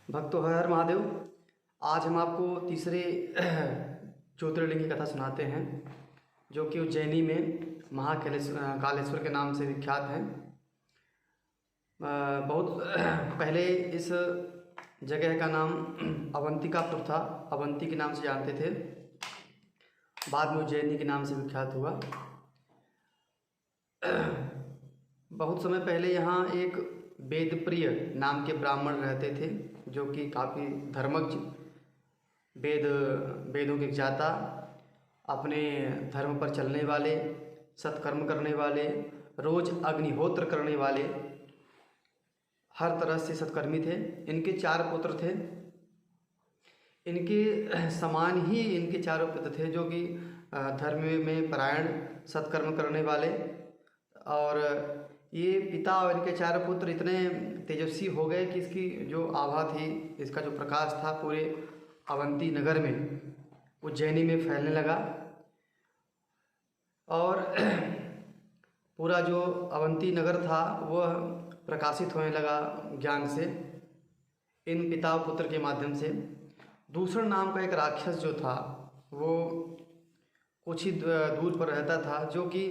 भक्तों हर हर महादेव। आज हम आपको तीसरे ज्योतिर्लिंग की कथा सुनाते हैं जो कि उज्जैनी में महाकालेश्वर के नाम से विख्यात है। बहुत पहले इस जगह का नाम अवंतिकापुर था, अवंती के नाम से जानते थे, बाद में उज्जैनी के नाम से विख्यात हुआ। बहुत समय पहले यहाँ एक वेदप्रिय नाम के ब्राह्मण रहते थे जो कि काफ़ी धर्मज्ञ, वेदों के ज्ञाता, अपने धर्म पर चलने वाले, सत्कर्म करने वाले, रोज अग्निहोत्र करने वाले, हर तरह से सत्कर्मी थे। इनके 4 पुत्र थे। इनके समान ही इनके 4 पुत्र थे जो कि धर्म में परायण, सत्कर्म करने वाले। और ये पिता और इनके 4 पुत्र इतने तेजस्वी हो गए कि इसकी जो आभा थी, इसका जो प्रकाश था पूरे अवंती नगर में, उज्जैनी में फैलने लगा। और पूरा जो अवंती नगर था वह प्रकाशित होने लगा ज्ञान से, इन पिता और पुत्र के माध्यम से। दूसरा नाम का एक राक्षस जो था वो कुछ ही दूर पर रहता था, जो कि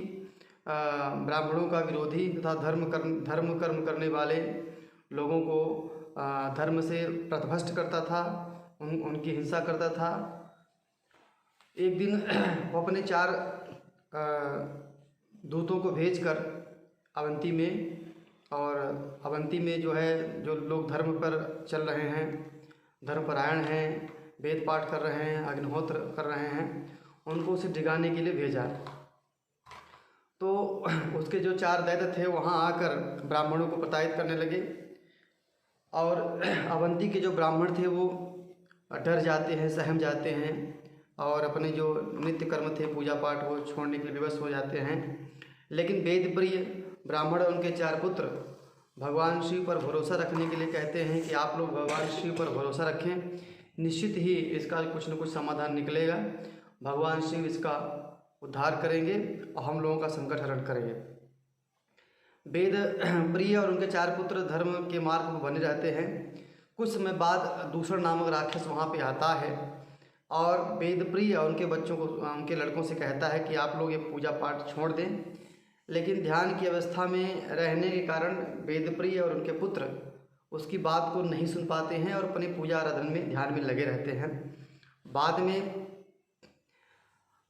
ब्राह्मणों का विरोधी तथा धर्म कर्म करने वाले लोगों को धर्म से पथभ्रष्ट करता था, उनकी हिंसा करता था। एक दिन वो अपने 4 दूतों को भेजकर अवंती में, और अवंती में जो है, जो लोग धर्म पर चल रहे हैं, धर्मपरायण हैं, वेद पाठ कर रहे हैं, अग्निहोत्र कर रहे हैं, उनको उसे डिगाने के लिए भेजा। तो उसके जो 4 दैत्य थे वहाँ आकर ब्राह्मणों को प्रताड़ित करने लगे। और अवंती के जो ब्राह्मण थे वो डर जाते हैं, सहम जाते हैं, और अपने जो नित्य कर्म थे, पूजा पाठ, वो छोड़ने के लिए विवश हो जाते हैं। लेकिन वेदप्रिय ब्राह्मण और उनके 4 पुत्र भगवान शिव पर भरोसा रखने के लिए कहते हैं कि आप लोग भगवान शिव पर भरोसा रखें, निश्चित ही इसका कुछ न कुछ समाधान निकलेगा। भगवान शिव इसका उद्धार करेंगे और हम लोगों का संकट हरण करेंगे। वेद प्रिय और उनके 4 पुत्र धर्म के मार्ग पर बने रहते हैं। कुछ समय बाद दूसरा नामक राक्षस वहाँ पे आता है और वेद प्रिय और उनके बच्चों को, उनके लड़कों से कहता है कि आप लोग ये पूजा पाठ छोड़ दें। लेकिन ध्यान की अवस्था में रहने के कारण वेद प्रिय और उनके पुत्र उसकी बात को नहीं सुन पाते हैं और अपनी पूजा आराधना में, ध्यान में लगे रहते हैं। बाद में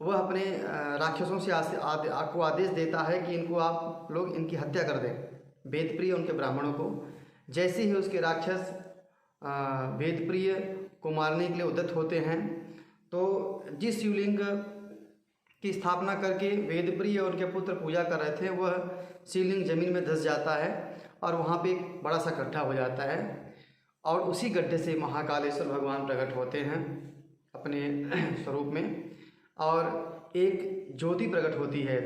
वह अपने राक्षसों से आपको आदेश देता है कि इनको आप लोग इनकी हत्या कर दें, वेदप्रिय उनके ब्राह्मणों को। जैसे ही उसके राक्षस वेदप्रिय को मारने के लिए उद्यत होते हैं, तो जिस शिवलिंग की स्थापना करके वेदप्रिय और उनके पुत्र पूजा कर रहे थे, वह शिवलिंग जमीन में धंस जाता है और वहाँ पे एक बड़ा सा गड्ढा हो जाता है। और उसी गड्ढे से महाकालेश्वर भगवान प्रकट होते हैं अपने स्वरूप में, और एक ज्योति प्रकट होती है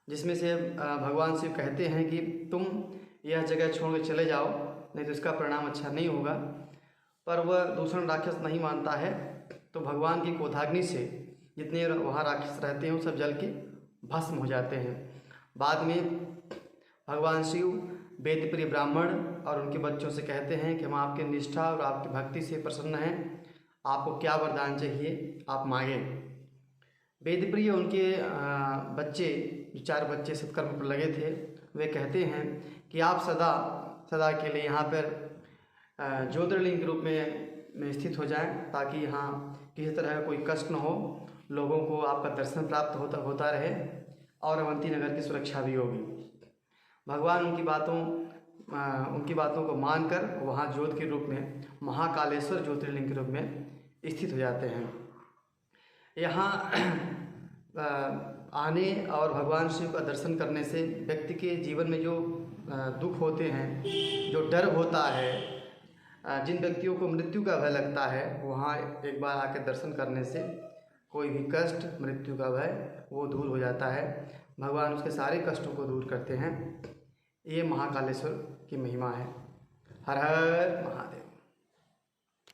जिसमें से भगवान शिव कहते हैं कि तुम यह जगह छोड़ के चले जाओ, नहीं तो इसका परिणाम अच्छा नहीं होगा। पर वह दूसरा राक्षस नहीं मानता है, तो भगवान की क्रोधाग्नि से जितने वहाँ राक्षस रहते हैं वो सब जल के भस्म हो जाते हैं। बाद में भगवान शिव वेदप्रिय ब्राह्मण और उनके बच्चों से कहते हैं कि हम आपके निष्ठा और आपकी भक्ति से प्रसन्न हैं, आपको क्या वरदान चाहिए आप मांगे। वेदप्रिय उनके बच्चे, 4 बच्चे सत्कर्म पर लगे थे, वे कहते हैं कि आप सदा के लिए यहाँ पर ज्योतिर्लिंग के रूप में स्थित हो जाएं, ताकि यहाँ किसी तरह का कोई कष्ट न हो, लोगों को आपका दर्शन प्राप्त होता रहे और अवंती नगर की सुरक्षा भी होगी। भगवान उनकी बातों को मानकर वहाँ ज्योत के रूप में, महाकालेश्वर ज्योतिर्लिंग के रूप में स्थित हो जाते हैं। यहाँ आने और भगवान शिव का दर्शन करने से व्यक्ति के जीवन में जो दुख होते हैं, जो डर होता है, जिन व्यक्तियों को मृत्यु का भय लगता है, वहाँ एक बार आकर दर्शन करने से कोई भी कष्ट, मृत्यु का भय वो दूर हो जाता है। भगवान उसके सारे कष्टों को दूर करते हैं। ये महाकालेश्वर की महिमा है। हर हर महादेव।